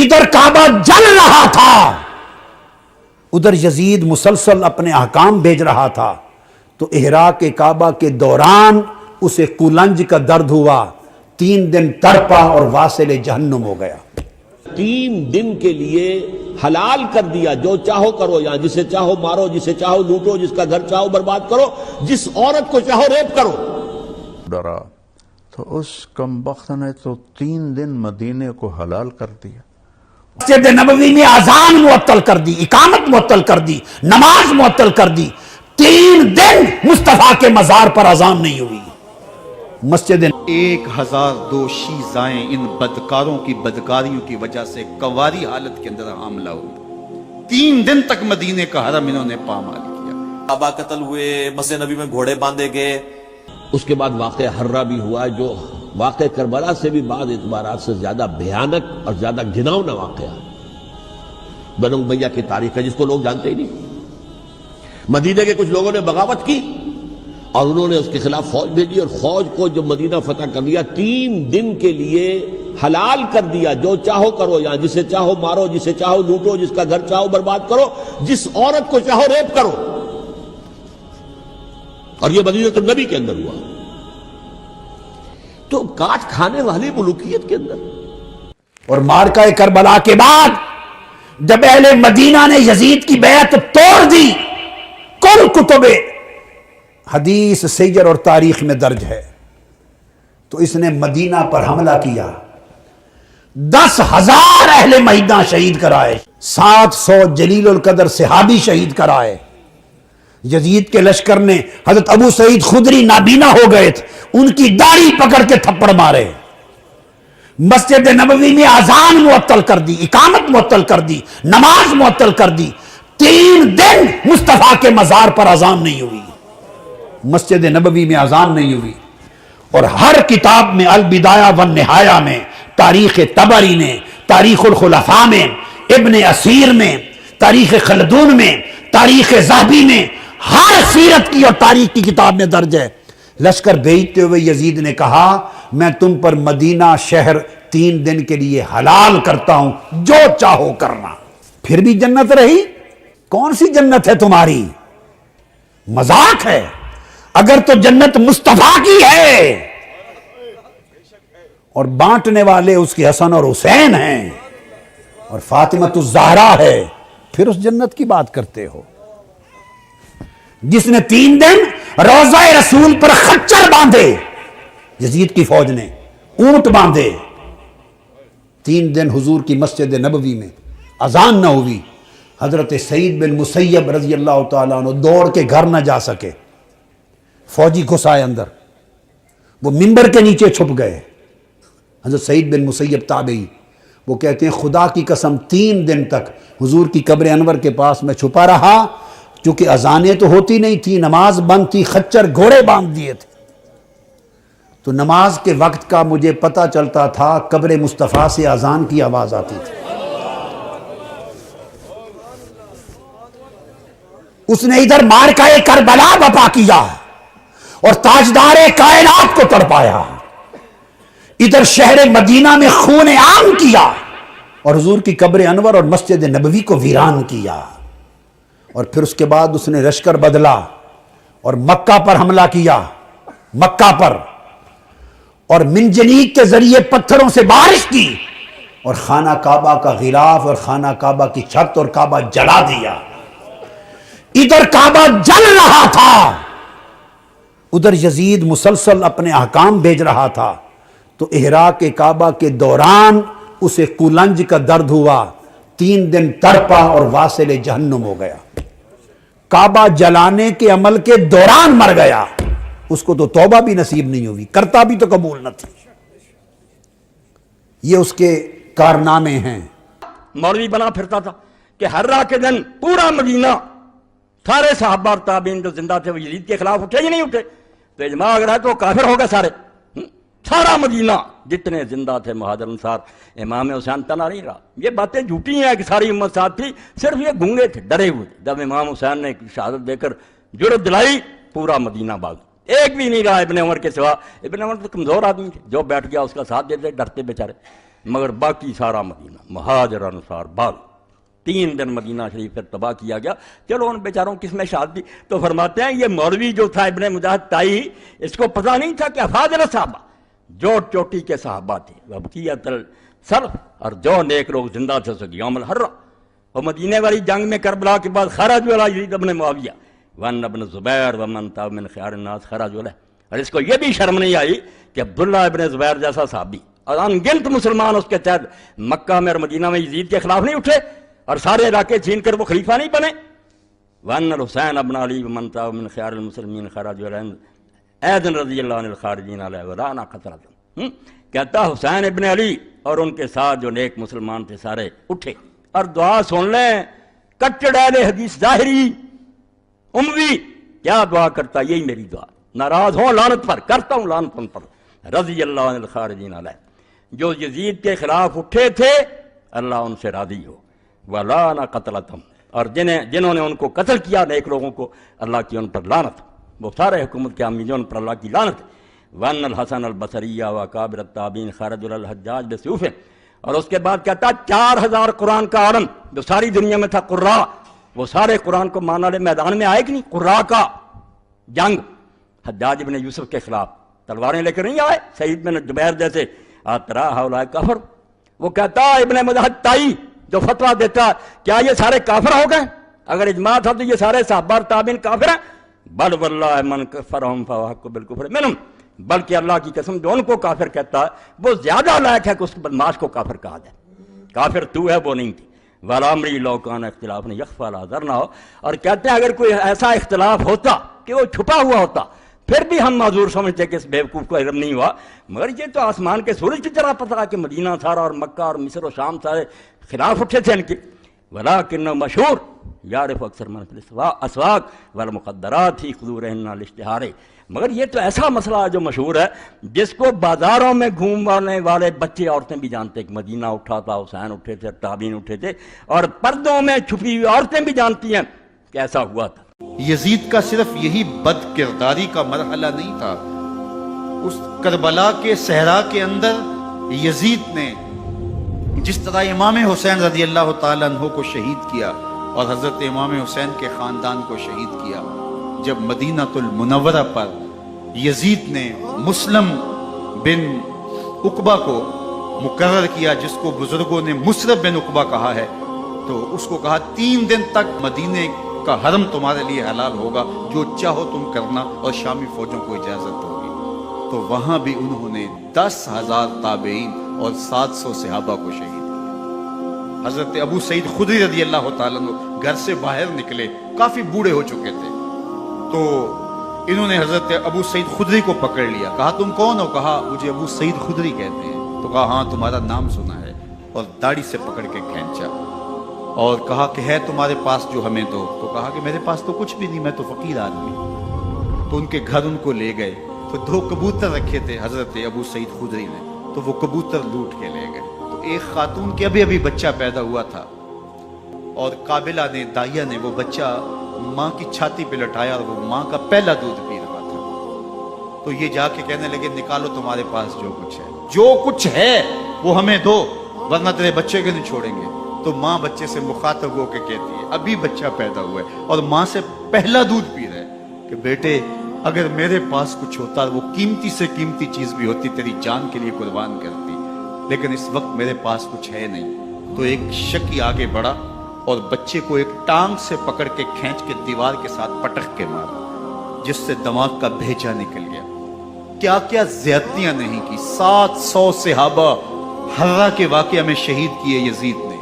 ادھر کعبہ جل رہا تھا، ادھر یزید مسلسل اپنے احکام بھیج رہا تھا، تو احراق کعبہ کے دوران اسے قولنج کا درد ہوا، 3 دن تڑپا اور واصل جہنم ہو گیا۔ 3 دن کے لیے حلال کر دیا، جو چاہو کرو، یہاں جسے چاہو مارو، جسے چاہو لوٹو، جس کا گھر چاہو برباد کرو، جس عورت کو چاہو ریپ کرو۔ ڈرا تو اس کمبخت نے تو 3 دن مدینے کو حلال کر دیا۔ مسجد نبوی میں اذان معطل کر دی، اقامت معطل کر دی، نماز معطل کر دی، 3 دن مصطفیٰ کے مزار پر اذان نہیں ہوئی۔ مسجد 1002 شیزائیں ان بدکاروں کی بدکاریوں کی وجہ سے کنواری حالت کے اندر حاملہ ہوئی، 3 دن تک مدینے کا حرم انہوں نے پامال کیا۔ صحابہ قتل ہوئے، مسجد نبی میں گھوڑے باندھے گئے۔ اس کے بعد واقعہ ہرہ بھی ہوا، جو واقعہ کربلا سے بھی بعض اعتبارات سے زیادہ بھیانک اور زیادہ گھناؤنا واقعہ بنو امیہ کی تاریخ ہے، جس کو لوگ جانتے ہی نہیں۔ مدینے کے کچھ لوگوں نے بغاوت کی اور انہوں نے اس کے خلاف فوج بھیجی، اور فوج کو جب مدینہ فتح کر لیا، 3 دن کے لیے حلال کر دیا، جو چاہو کرو، یہاں جسے چاہو مارو، جسے چاہو لوٹو، جس کا گھر چاہو برباد کرو، جس عورت کو چاہو ریپ کرو۔ اور یہ مدینہ النبی کے اندر ہوا، تو کاٹ کھانے والی ملوکیت کے اندر۔ اور مارکہ کربلا کے بعد جب اہل مدینہ نے یزید کی بیعت توڑ دی، کل کتب حدیث سیر اور تاریخ میں درج ہے، تو اس نے مدینہ پر حملہ کیا، 10,000 اہل مدینہ شہید کرائے، 700 جلیل القدر صحابی شہید کرائے۔ یزید کے لشکر نے حضرت ابو سعید خدری نابینا ہو گئے تھے، ان کی داڑھی پکڑ کے تھپڑ مارے۔ مسجد نبوی میں اذان معطل کر دی، اقامت معطل کر دی، نماز معطل کر دی، 3 دن مصطفیٰ کے مزار پر اذان نہیں ہوئی، مسجد نبوی میں اذان نہیں ہوئی۔ اور ہر کتاب میں، البدایہ والنہایہ میں، تاریخ طبری نے، تاریخ الخلفاء میں، ابن اسیر میں، تاریخ خلدون میں، تاریخ ذہبی میں، ہر سیرت کی اور تاریخ کی کتاب میں درج ہے۔ لشکر بھیجتے ہوئے یزید نے کہا، میں تم پر مدینہ شہر 3 دن کے لیے حلال کرتا ہوں، جو چاہو کرنا۔ پھر بھی جنت رہی؟ کون سی جنت ہے تمہاری؟ مذاق ہے۔ اگر تو جنت مصطفیٰ کی ہے اور بانٹنے والے اس کے حسن اور حسین ہیں اور فاطمۃ الزہرا ہے، پھر اس جنت کی بات کرتے ہو؟ جس نے 3 دن روضہ رسول پر خچر باندھے، یزید کی فوج نے اونٹ باندھے، 3 دن حضور کی مسجد نبوی میں اذان نہ ہوئی، حضرت سعید بن مسیب رضی اللہ تعالیٰ عنہ دوڑ کے گھر نہ جا سکے، فوجی گھسائے اندر، وہ منبر کے نیچے چھپ گئے۔ حضرت سعید بن مسیب تابعی، وہ کہتے ہیں خدا کی قسم 3 دن تک حضور کی قبر انور کے پاس میں چھپا رہا، چونکہ اذانیں تو ہوتی نہیں تھی، نماز بند تھی، خچر گھوڑے باندھ دیے تھے، تو نماز کے وقت کا مجھے پتہ چلتا تھا، قبر مصطفیٰ سے اذان کی آواز آتی تھی۔ اس نے ادھر مارکہ کربلا بپا کیا اور تاجدار کائنات کو تڑپایا، ادھر شہر مدینہ میں خون عام کیا اور حضور کی قبر انور اور مسجد نبوی کو ویران کیا۔ اور پھر اس کے بعد اس نے لشکر بدلا اور مکہ پر حملہ کیا، مکہ پر، اور منجنیق کے ذریعے پتھروں سے بارش کی اور خانہ کعبہ کا غلاف اور خانہ کعبہ کی چھت اور کعبہ جلا دیا۔ ادھر کعبہ جل رہا تھا، ادھر یزید مسلسل اپنے احکام بھیج رہا تھا، تو احراق کعبہ کے دوران اسے قولنج کا درد ہوا، 3 دن تڑپا اور واصل جہنم ہو گیا۔ کعبہ جلانے کے عمل کے دوران مر گیا، اس کو تو توبہ بھی نصیب نہیں ہوئی، کرتا بھی تو قبول نہ تھی۔ یہ اس کے کارنامے ہیں۔ مولوی بنا پھرتا تھا کہ ہرہ کے دن پورا مدینہ، سارے صحابہ اور تابعین جو زندہ تھے وہ یزید کے خلاف اٹھے ہی نہیں اٹھے، تو اجماع اگر ہے تو وہ کافر ہو گئے سارے، سارا مدینہ جتنے زندہ تھے مہاجر انصار، امام حسین تنہا نہیں رہا۔ یہ باتیں جھوٹی ہیں کہ ساری امت ساتھ تھی، صرف یہ گنگے تھے، ڈرے ہوئے تھے۔ جب امام حسین نے شہادت دے کر جرأت دلائی، پورا مدینہ باغ، ایک بھی نہیں رہا ابن عمر کے سوا۔ ابن عمر تو کمزور آدمی تھے، جو بیٹھ گیا اس کا ساتھ دیتے، ڈرتے بیچارے۔ مگر باقی سارا مدینہ مہاجر انصار بعد 3 دن مدینہ شریف پھر تباہ کیا گیا. چلو ان بیچاروں کس میں شاد دی. تو فرماتے ہیں یہ مولوی جو تھا ابن مجاہد تائی، اس کو پتہ نہیں تھا کہ افاضل صحابہ جو چوٹی کے صحابہ تھے وبقیت السلف، اور جو نیک لوگ زندہ تھے سو یوم الحرہ. اور مدینے والی جنگ میں کربلا کے بعد خرج علی یزید ابن معاویہ وان ابن زبیر ومن تاب من خیار الناس خرج علیہ. اور اس کو یہ بھی شرم نہیں آئی کہ عبداللہ ابن زبیر جیسا صحابی اور ان گنت مسلمان اس کے تحت مکہ میں اور مدینہ میں یزید کے خلاف نہیں اٹھے اور سارے علاقے چھین کر وہ خلیفہ نہیں بنے. وان الحسین ابن علی ومن تاب من خیار المسلمین خرج علیہ ایدن رضی اللہ عنہ الخارجین علیہ ورانا قطرۃ. کہتا حسین ابن علی اور ان کے ساتھ جو نیک مسلمان تھے سارے اٹھے اور دعا سن لیں. کٹڑ اہل حدیث ظاہری اموی کیا دعا کرتا، یہی میری دعا. ناراض ہوں لعنت پر، کرتا ہوں لعنت ان پر. رضی اللہ عنہ الخارجین علیہ، جو یزید کے خلاف اٹھے تھے اللہ ان سے راضی ہو. ولانا قتلتہم، اور جنہوں نے ان کو قتل کیا نیک لوگوں کو اللہ کی ان پر لعنت. وہ سارے حکومت کے عاملین ان پر اللہ کی لعنت. وان الحسن البصری وکابر التابعین خرج علی الحجاج بسیوف. اور اس کے بعد کہتا 4000 قرآن کا عالم جو ساری دنیا میں تھا قراء، وہ سارے قرآن کو ماننے والے میدان میں آئے کہ نہیں. قراء کا جنگ حجاج بن یوسف کے خلاف تلواریں لے کر نہیں آئے سعید بن جبیر جیسے. آترا ہؤلاء کفر. وہ کہتا ابن مجاہد تائی جو فتویٰ دیتا کیا یہ سارے کافر ہو گئے؟ اگر اجماع تھا تو یہ سارے صحابہ اور تابعین کافر ہیں. بل واللہ من کفرہم فہو احق بالکفر منہم، بلکہ اللہ کی قسم جو ان کو کافر کہتا ہے وہ زیادہ لائق ہے کہ اس بدماش کو کافر کہا جائے. کافر تو ہے، وہ نہیں تھی. والامری لو کان اختلاف نے یخفی علی ذر نہ ہو. اور کہتے ہیں اگر کوئی ایسا اختلاف ہوتا کہ وہ چھپا ہوا ہوتا پھر بھی ہم معذور سمجھتے کہ اس بیوقوف کو علم نہیں ہوا. مگر یہ تو آسمان کے سورج کی طرح پتہ کہ مدینہ سارا اور مکہ اور مصر و شام سارے خلاف اٹھے تھے ان کے. ولکن مشہور یعرف اکثر من فی الاسواق والمقدرات فی خضورہن الاشتہار. مگر یہ تو ایسا مسئلہ ہے جو مشہور ہے جس کو بازاروں میں گھومنے والے بچے عورتیں بھی جانتے ہیں کہ مدینہ اٹھا تھا، حسین اٹھے تھے، تابعین اٹھے تھے، اور پردوں میں چھپی ہوئی عورتیں بھی جانتی ہیں کہ ایسا ہوا تھا. یزید کا صرف یہی بد کرداری کا مرحلہ نہیں تھا. اس کربلا کے صحرا کے اندر یزید نے جس طرح امام حسین رضی اللہ تعالیٰ عنہ کو شہید کیا اور حضرت امام حسین کے خاندان کو شہید کیا، جب مدینہ المنورہ پر یزید نے مسلم بن عقبہ کو مقرر کیا، جس کو بزرگوں نے مصرب بن عقبہ کہا ہے، تو اس کو کہا 3 دن تک مدینے کا حرم تمہارے لیے حلال ہوگا، جو چاہو تم کرنا، اور شامی فوجوں کو اجازت ہوگی. تو وہاں بھی انہوں نے 10,000 تابعین اور 700 صحابہ کو شہید کیا. حضرت ابو سعید خدری رضی اللہ تعالیٰ عنہ گھر سے باہر نکلے، کافی بوڑھے ہو چکے تھے. تو انہوں نے حضرت ابو سعید خدری کو پکڑ لیا. کہا تم کون ہو؟ کہا مجھے ابو سعید خدری کہتے ہیں. تو کہا ہاں تمہارا نام سنا ہے، اور داڑھی سے پکڑ کے کھینچا اور کہا کہ ہے تمہارے پاس جو ہمیں دو. تو کہا کہ میرے پاس تو کچھ بھی نہیں، میں تو فقیر آدمی. تو ان کے گھر ان کو لے گئے. تو 2 کبوتر رکھے تھے حضرت ابو سعید خدری نے، تو وہ کبوتر لوٹ کے لے گئے. تو ایک خاتون کے ابھی بچہ پیدا ہوا تھا، اور قابلہ نے، دائیا نے وہ بچہ ماں کی چھاتی پہ لٹایا، اور وہ ماں کا پہلا دودھ پی رہا تھا. تو یہ جا کے کہنے لگے نکالو تمہارے پاس جو کچھ ہے، جو کچھ ہے وہ ہمیں دو، ورنہ تیرے بچے کو نہیں چھوڑیں گے. تو ماں بچے سے مخاطب ہو کے کہتی ہے، ابھی بچہ پیدا ہوا ہے اور ماں سے پہلا دودھ پی رہا ہے، کہ بیٹے اگر میرے پاس کچھ ہوتا، وہ قیمتی سے قیمتی چیز بھی ہوتی، تیری جان کے لیے قربان کرتی، لیکن اس وقت میرے پاس کچھ ہے نہیں. تو ایک شکی آگے بڑھا اور بچے کو ایک ٹانگ سے پکڑ کے کھینچ کے دیوار کے ساتھ پٹک کے مارا، جس سے دماغ کا بھیجا نکل گیا. کیا کیا زیادتیاں نہیں کی. 700 صحابہ حرہ کے واقعہ میں شہید کیے یزید نے،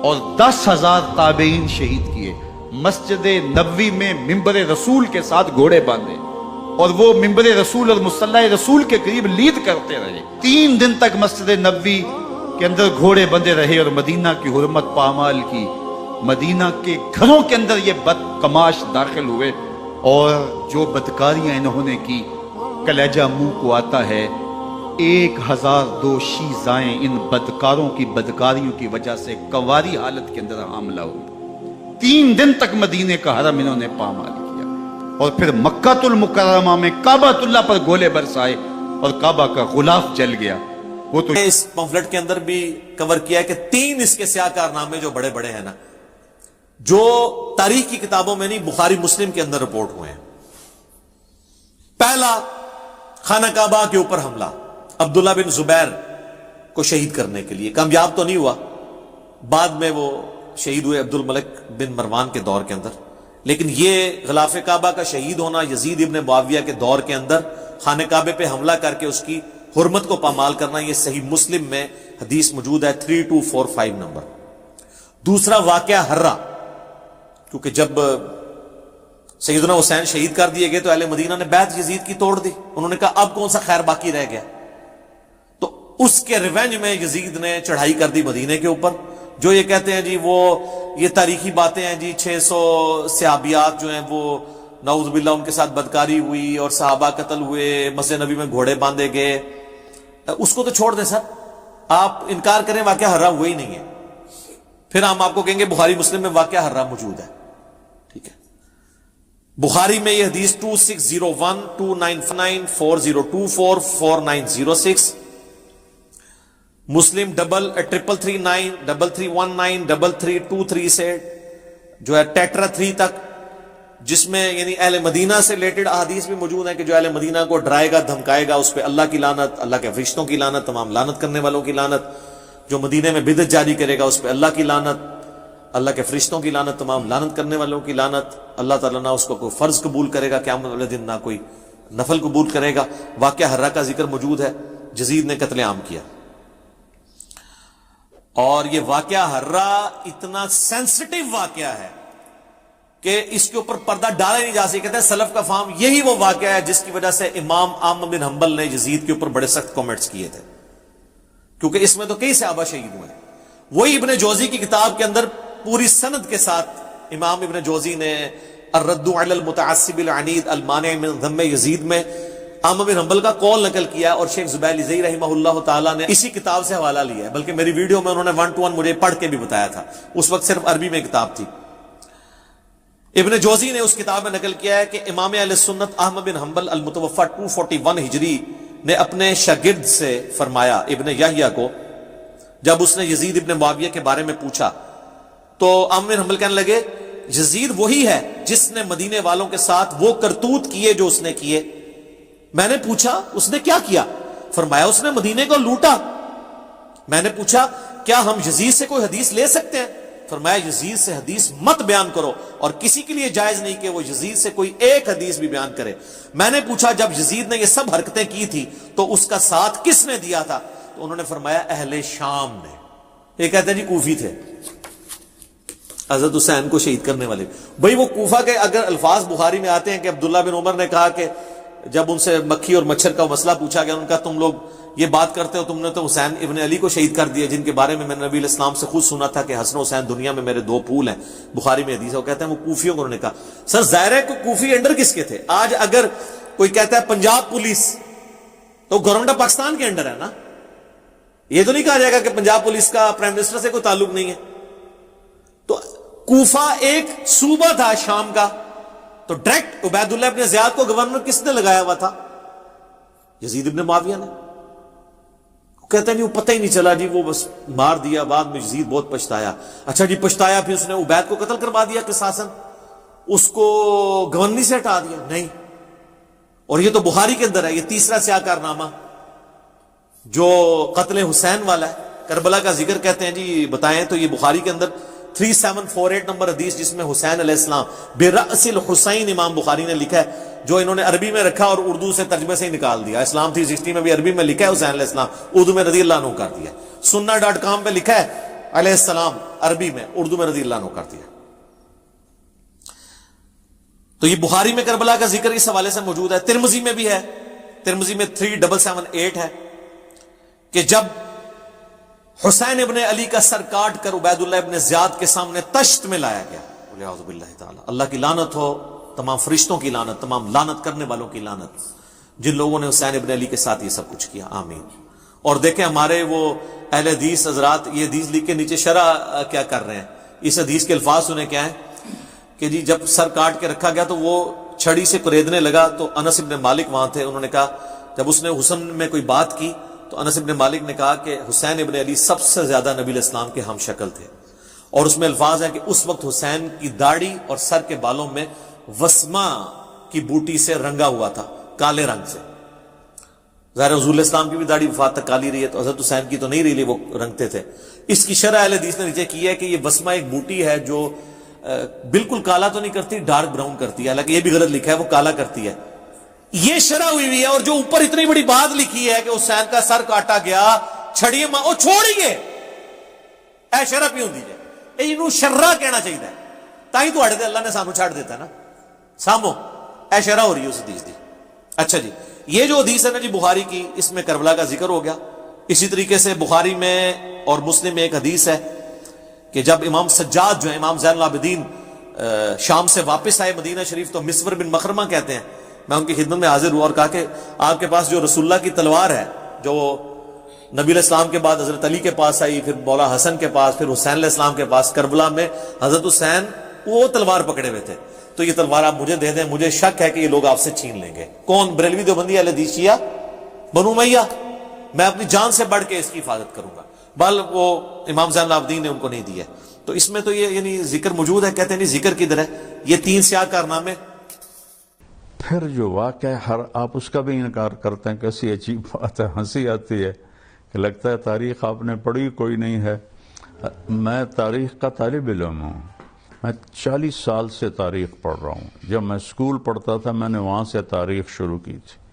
اور 10,000 تابعین شہید کیے. مسجد نبوی میں ممبر رسول کے ساتھ گھوڑے باندھے، اور وہ ممبر رسول اور مصلی رسول کے قریب لید کرتے رہے. 3 دن تک مسجد نبوی کے اندر گھوڑے بندے رہے، اور مدینہ کی حرمت پامال کی. مدینہ کے گھروں کے اندر یہ بد کماش داخل ہوئے، اور جو بدکاریاں انہوں نے کی کلیجہ منہ کو آتا ہے. 1002 شیزائیں ان بدکاروں کی بدکاریوں کی وجہ سے کنواری حالت کے اندر حاملہ ہوئی. 3 دن تک مدینے کا حرم انہوں نے پامال کیا، اور پھر مکہ المکرمہ میں کعبۃ اللہ پر گولے برسائے اور کعبہ کا غلاف جل گیا. وہ تو اس پمفلٹ کے اندر بھی کور کیا ہے کہ 3 اس کے سیاہ کارنامے جو بڑے بڑے ہیں نا، جو تاریخ کی کتابوں میں نہیں، بخاری مسلم کے اندر رپورٹ ہوئے ہیں۔ پہلا، خانہ کعبہ کے اوپر حملہ عبداللہ بن زبیر کو شہید کرنے کے لیے، کامیاب تو نہیں ہوا، بعد میں وہ شہید ہوئے عبد الملک بن مروان کے دور کے اندر، لیکن یہ غلاف کعبہ کا شہید ہونا یزید ابن معاویہ کے دور کے اندر خانہ کعبے پہ حملہ کر کے اس کی حرمت کو پامال کرنا، یہ صحیح مسلم میں حدیث موجود ہے 3245 نمبر۔ دوسرا واقعہ ہرہ، کیونکہ جب سیدنا حسین شہید کر دیے گئے تو اہل مدینہ نے بیعت یزید کی توڑ دی، انہوں نے کہا اب کون سا خیر باقی رہ گیا، تو اس کے ریونج میں یزید نے چڑھائی کر دی مدینے کے اوپر۔ جو یہ کہتے ہیں جی وہ یہ تاریخی باتیں ہیں جی 600 صحابیات جو ہیں وہ نعوذ باللہ ان کے ساتھ بدکاری ہوئی اور صحابہ قتل ہوئے، مسجد نبی میں گھوڑے باندھے گئے، اس کو تو چھوڑ دیں سر، آپ انکار کریں واقعہ ہرہ ہوا ہی نہیں ہے، پھر ہم آپ کو کہیں گے بخاری مسلم میں واقعہ ہرہ موجود ہے، ٹھیک ہے۔ بخاری میں یہ حدیث 2601 299 4024 4906، مسلم 3339 3319 3323 سے جو ہے ٹیٹرا 3 تک، جس میں یعنی اہل مدینہ سے ریلیٹڈ احادیث بھی موجود ہیں کہ جو اہل مدینہ کو ڈرائے گا دھمکائے گا اس پہ اللہ کی لعنت، اللہ کے فرشتوں کی لعنت، تمام لعنت کرنے والوں کی لعنت، جو مدینے میں بدعت جاری کرے گا اس پہ اللہ کی لعنت، اللہ کے فرشتوں کی لعنت، تمام لعنت کرنے والوں کی لعنت، اللہ تعالیٰ نہ اس کو کوئی فرض قبول کرے گا قیامت والے دن، نہ کوئی نفل قبول کرے گا۔ واقعہ ہرہ کا ذکر موجود ہے، یزید نے قتل عام کیا، اور یہ واقعہ ہرہ اتنا سینسٹیو واقعہ ہے کہ اس کے اوپر پردہ ڈالا نہیں جا سکتا۔ کہتے ہیں سلف کا فہم یہی وہ واقعہ ہے جس کی وجہ سے امام احمد بن حنبل نے یزید کے اوپر بڑے سخت کامنٹس کیے تھے، کیونکہ اس میں تو کئی صحابہ شہید ہوئے۔ وہی ابن جوزی کی کتاب کے اندر پوری سند کے ساتھ امام ابن جوزی نے الرد علی المتعصب العنید المانع من ذم یزید میں احمد بن حنبل کا قول نقل کیا، اور شیخ زبیر لزئی رحمہ اللہ تعالیٰ نے اسی کتاب سے حوالہ لیا ہے، بلکہ میری ویڈیو میں انہوں نے 1 to 1 مجھے پڑھ کے بھی بتایا تھا، اس وقت صرف عربی میں کتاب تھی۔ ابن جوزی نے اس کتاب میں نقل کیا ہے کہ امام اہل سنت احمد بن حنبل المتوفی 241 ہجری نے اپنے شاگرد سے فرمایا، ابن یحییٰ کو، جب اس نے یزید ابن معاویہ کے بارے میں پوچھا تو احمد بن حنبل کہنے لگے یزید وہی ہے جس نے مدینے والوں کے ساتھ وہ کرتوت کیے جو اس نے کیے۔ میں نے پوچھا اس نے کیا کیا؟ فرمایا اس نے مدینے کو لوٹا۔ میں نے پوچھا کیا ہم یزید سے کوئی حدیث لے سکتے ہیں؟ فرمایا یزید سے حدیث مت بیان کرو، اور کسی کے لیے جائز نہیں کہ وہ یزید سے کوئی ایک حدیث بھی بیان کرے۔ میں نے پوچھا جب یزید نے یہ سب حرکتیں کی تھی تو اس کا ساتھ کس نے دیا تھا؟ تو انہوں نے فرمایا اہل شام نے۔ یہ کہتے ہیں جی کوفی تھے حضرت حسین کو شہید کرنے والے۔ بھئی وہ کوفہ کے اگر الفاظ بخاری میں آتے ہیں کہ عبداللہ بن عمر نے کہا کہ جب ان سے مکھی اور مچھر کا مسئلہ پوچھا گیا، ان کا تم لوگ یہ بات کرتے ہو، تم نے تو حسین ابن علی کو شہید کر دیا جن کے بارے میں نے نبی علیہ السلام سے خود سنا تھا کہ حسن و حسین دنیا میں میرے 2 پھول ہیں، بخاری میں حدیث ہے۔ وہ کہتے ہیں وہ کوفیوں کو، انہوں نے کہا سر ظاہر ہے کہ کوفی انڈر کس کے تھے؟ آج اگر کوئی کہتا ہے پنجاب پولیس تو گورنمنٹ آف پاکستان کے انڈر ہے نا، یہ تو نہیں کہا جائے گا کہ پنجاب پولیس کا پرائم منسٹر سے کوئی تعلق نہیں ہے۔ تو کوفہ ایک صوبہ تھا شام کا، تو ڈائریکٹ عبید اللہ ابن زیاد کو گورنر کس نے لگایا ہوا تھا؟ یزید ابن معاویہ نے۔ کہتے ہیں نہیں وہ پتہ ہی نہیں چلا جی، وہ بس مار دیا، بعد میں یزید بہت پچھتایا۔ اچھا جی پچھتایا، پھر اس نے عبید کو قتل کروا دیا قصاصاً، اس کو گورنری سے ہٹا دیا؟ نہیں۔ اور یہ تو بخاری کے اندر ہے، یہ تیسرا سیاہ کارنامہ جو قتل حسین والا ہے، کربلا کا ذکر کہتے ہیں جی بتائیں تو یہ بخاری کے اندر 3748 نمبر حدیث جس میں حسین علیہ السلام برأس الحسین امام بخاری نے لکھا ہے، جو انہوں نے عربی میں رکھا اور اردو سے ترجمے سے ہی نکال دیا۔ اسلام 360 میں بھی عربی میں لکھا ہے حسین علیہ السلام، اردو میں رضی اللہ عنہ کر دیا۔ سننا.com پہ لکھا ہے علیہ السلام عربی میں، اردو میں رضی اللہ عنہ کر دیا۔ تو یہ بخاری میں کربلا کا ذکر اس حوالے سے موجود ہے، ترمذی میں بھی ہے، ترمذی میں 3778 ہے کہ جب حسین ابن علی کا سر کاٹ کر عبید اللہ ابن زیاد کے سامنے تشت میں لایا گیا، اعوذ باللہ تعالی، اللہ کی لعنت ہو، تمام فرشتوں کی لعنت، تمام لعنت کرنے والوں کی لعنت جن لوگوں نے حسین ابن علی کے ساتھ یہ سب کچھ کیا، آمین۔ اور دیکھیں ہمارے وہ اہل حدیث حضرات یہ حدیث لکھ کے نیچے شرح کیا کر رہے ہیں، اس حدیث کے الفاظ سنیں کیا ہیں کہ جی جب سر کاٹ کے رکھا گیا تو وہ چھڑی سے قریدنے لگا، تو انس ابن مالک وہاں تھے، انہوں نے کہا جب اس نے حسن میں کوئی بات کی تو انس بن مالک نے کہا کہ حسین ابن علی سب سے زیادہ نبی علیہ السلام کے ہم شکل تھے، اور اس میں الفاظ ہیں کہ اس وقت حسین کی داڑھی اور سر کے بالوں میں وسما کی بوٹی سے رنگا ہوا تھا، کالے رنگ سے۔ ظاہر حضور علیہ السلام کی بھی داڑھی وفات تک کالی رہی ہے، تو حضرت حسین کی تو نہیں رہی، وہ رنگتے تھے۔ اس کی شرح اہل حدیث نے نیچے کی ہے کہ یہ وسما ایک بوٹی ہے جو بالکل کالا تو نہیں کرتی، ڈارک براؤن کرتی ہے، حالانکہ یہ بھی غلط لکھا ہے، وہ کالا کرتی ہے۔ یہ شرح ہوئی ہے، اور جو اوپر اتنی بڑی بات لکھی ہے کہ حسین کا سر کاٹا گیا، چھڑیے ماں وہ چھوڑیے، اے شرح پیوں دیجیے، اینو شرح کہنا چاہیے، تاہی تو اڑے اللہ نے سانو چھاڑ دیتا ہے نا، سامو اے شرح ہو رہی ہے اس حدیث دی۔ اچھا جی، یہ جو حدیث ہے نا جی بخاری کی، اس میں کربلا کا ذکر ہو گیا۔ اسی طریقے سے بخاری میں اور مسلم میں ایک حدیث ہے کہ جب امام سجاد جو ہے، امام زین العابدین شام سے واپس آئے مدینہ شریف، تو مسور بن مخرمہ کہتے ہیں، میں ان کی خدمت میں حاضر ہوا اور کہا کہ آپ کے پاس جو رسول اللہ کی تلوار ہے، جو نبی علیہ السلام کے بعد حضرت علی کے پاس آئی، پھر مولا حسن کے پاس، پھر حسین علیہ السلام کے پاس، کربلا میں حضرت حسین وہ تلوار پکڑے ہوئے تھے، تو یہ تلوار آپ مجھے دے دیں، مجھے شک ہے کہ یہ لوگ آپ سے چھین لیں گے۔ کون؟ بریلوی دیوبندی اہل حدیث شیعہ بنو امیہ، میں اپنی جان سے بڑھ کے اس کی حفاظت کروں گا، بل وہ امام زین العابدین نے ان کو نہیں دیا۔ تو اس میں تو یہ یعنی ذکر موجود ہے، کہتے ہیں نہیں ذکر کدھر ہے؟ یہ 3 سیاہ کارنامے۔ پھر جو واقع ہے آپ اس کا بھی انکار کرتے ہیں، کیسی عجیب بات ہے، ہنسی آتی ہے کہ لگتا ہے تاریخ آپ نے پڑھی کوئی نہیں ہے۔ میں تاریخ کا طالب علم ہوں، میں 40 سال سے تاریخ پڑھ رہا ہوں۔ جب میں اسکول پڑھتا تھا میں نے وہاں سے تاریخ شروع کی تھی،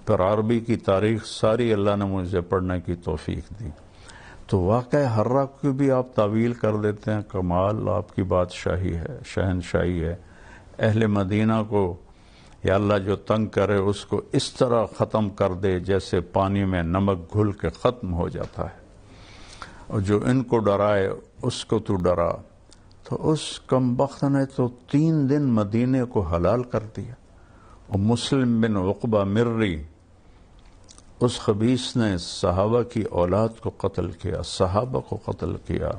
پھر عربی کی تاریخ ساری اللہ نے مجھے پڑھنے کی توفیق دی۔ تو واقع حرہ کو بھی آپ تعویل کر دیتے ہیں، کمال آپ کی بادشاہی ہے، شہنشاہی ہے۔ اہل مدینہ کو یا اللہ جو تنگ کرے اس کو اس طرح ختم کر دے جیسے پانی میں نمک گھل کے ختم ہو جاتا ہے، اور جو ان کو ڈرائے اس کو تو ڈرا۔ تو اس کمبخت نے تو 3 دن مدینے کو حلال کر دیا۔ اور مسلم بن عقبہ مرری، اس خبیث نے صحابہ کی اولاد کو قتل کیا، صحابہ کو قتل کیا۔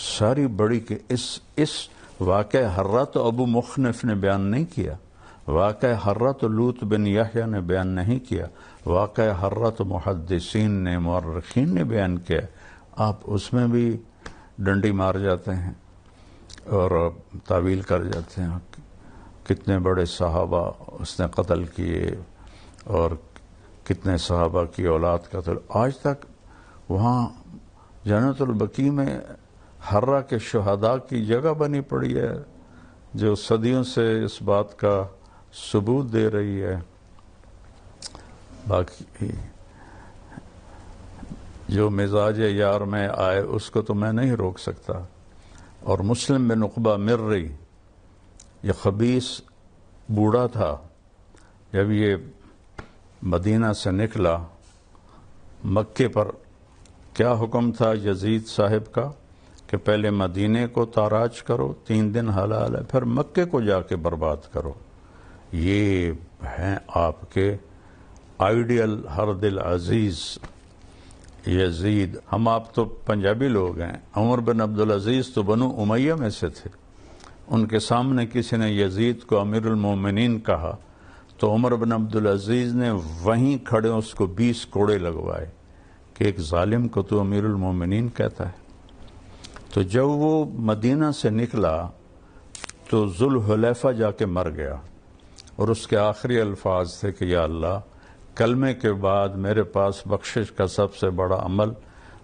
ساری بڑی کہ اس واقع حرہ تو ابو مخنف نے بیان نہیں کیا، واقع حرہ تو لوط بن یحییٰ نے بیان نہیں کیا، واقع حرہ تو محدثین نے، مورخین نے بیان کیا۔ آپ اس میں بھی ڈنڈی مار جاتے ہیں اور تعویل کر جاتے ہیں۔ کتنے بڑے صحابہ اس نے قتل کیے اور کتنے صحابہ کی اولاد قتل۔ آج تک وہاں جنت البقیع میں حرہ کے شہداء کی جگہ بنی پڑی ہے، جو صدیوں سے اس بات کا ثبوت دے رہی ہے۔ باقی جو مزاج یار میں آئے اس کو تو میں نہیں روک سکتا۔ اور مسلم بن عقبہ مرری، یہ خبیث بوڑھا تھا، جب یہ مدینہ سے نکلا، مکے پر کیا حکم تھا یزید صاحب کا کہ پہلے مدینے کو تاراج کرو، 3 دن حلال ہے، پھر مکے کو جا کے برباد کرو۔ یہ ہیں آپ کے آئیڈیل ہر دل عزیز یزید۔ ہم آپ تو پنجابی لوگ ہیں، عمر بن عبدالعزیز تو بنو امیہ میں سے تھے، ان کے سامنے کسی نے یزید کو امیر المومنین کہا تو عمر بن عبدالعزیز نے وہیں کھڑے اس کو 20 کوڑے لگوائے کہ ایک ظالم کو تو امیر المومنین کہتا ہے۔ تو جب وہ مدینہ سے نکلا تو ذوالحلیفہ جا کے مر گیا، اور اس کے آخری الفاظ تھے کہ یا اللہ، کلمے کے بعد میرے پاس بخشش کا سب سے بڑا عمل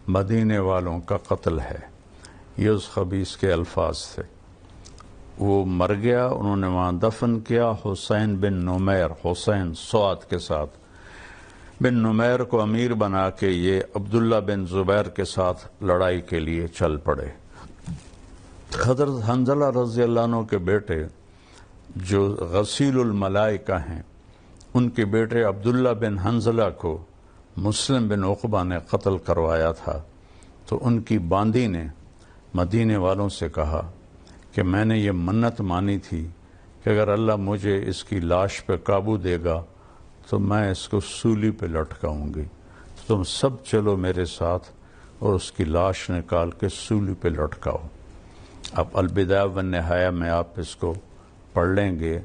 مدینے والوں کا قتل ہے۔ یہ اس خبیث کے الفاظ تھے۔ وہ مر گیا، انہوں نے وہاں دفن کیا حسین بن نمیر، حسین سعد کے ساتھ۔ بن نمیر کو امیر بنا کے یہ عبداللہ بن زبیر کے ساتھ لڑائی کے لیے چل پڑے۔ حضرت حنظلہ رضی اللہ عنہ کے بیٹے جو غسیل الملائکہ ہیں، ان کے بیٹے عبداللہ بن حنظلہ کو مسلم بن عقبہ نے قتل کروایا تھا۔ تو ان کی باندی نے مدینے والوں سے کہا کہ میں نے یہ منت مانی تھی کہ اگر اللہ مجھے اس کی لاش پہ قابو دے گا تو میں اس کو سولی پہ لٹکاؤں گی، تم سب چلو میرے ساتھ اور اس کی لاش نکال کے سولی پہ لٹکاؤ۔ اب البدایہ والنہایہ میں آپ اس کو پڑھ لیں گے،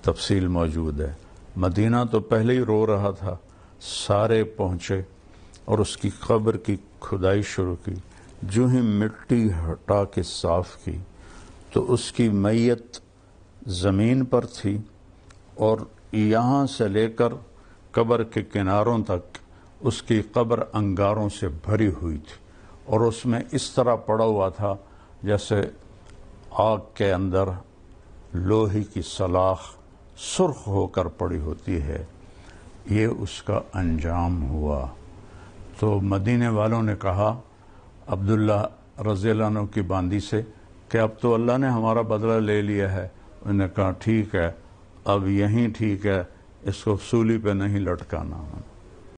تفصیل موجود ہے۔ مدینہ تو پہلے ہی رو رہا تھا، سارے پہنچے، اور اس کی قبر کی کھدائی شروع کی. جو ہی مٹی ہٹا کے صاف کی تو اس کی میت زمین پر تھی اور یہاں سے لے کر قبر کے کناروں تک اس کی قبر انگاروں سے بھری ہوئی تھی، اور اس میں اس طرح پڑا ہوا تھا جیسے آگ کے اندر لوہے کی سلاخ سرخ ہو کر پڑی ہوتی ہے. یہ اس کا انجام ہوا. تو مدینے والوں نے کہا عبداللہ رضی اللہ عنہ کی باندی سے کہ اب تو اللہ نے ہمارا بدلہ لے لیا ہے. انہوں نے کہا ٹھیک ہے، اب یہیں ٹھیک ہے، اس کو سولی پہ نہیں لٹکانا.